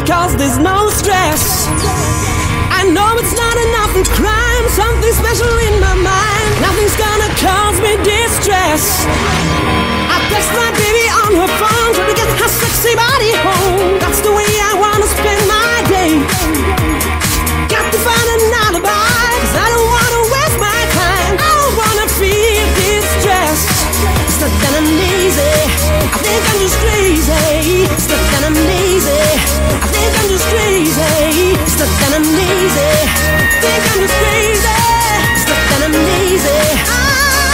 'cause there's no stress. I know it's not enough in crime, something special in my mind. Nothing's gonna cause me distress. I text my baby on her phone, trying to get her sexy body home. That's the way I wanna spend my day. Got to find an alibi, 'cause I don't wanna waste my time. I don't wanna feel distress. It's not that I'm lazy, I think I'm just crazy. It's not that I'm lazy, I think I'm just crazy. It's not that I'm lazy, I think I'm just crazy. It's not that I'm lazy,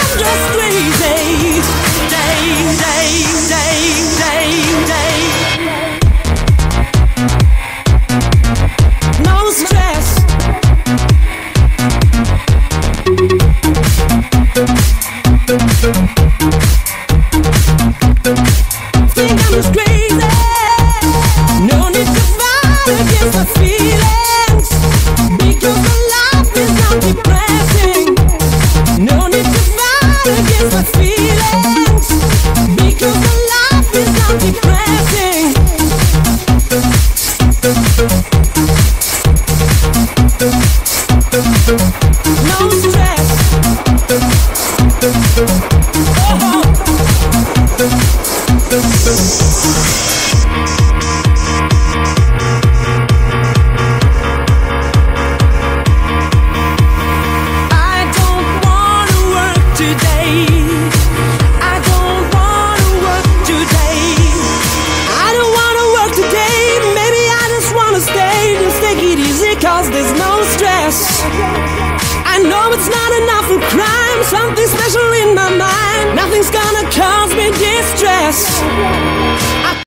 I'm just crazy. Day, day, day, day, day. No stress. Think I'm just crazy. No need to fight against my feelings, because my life is not depressing. No need to fight against my feelings, because my life is not depressing. No stress. Oh. There's no stress. I know it's not enough in crime, something special in my mind. Nothing's gonna cause me distress.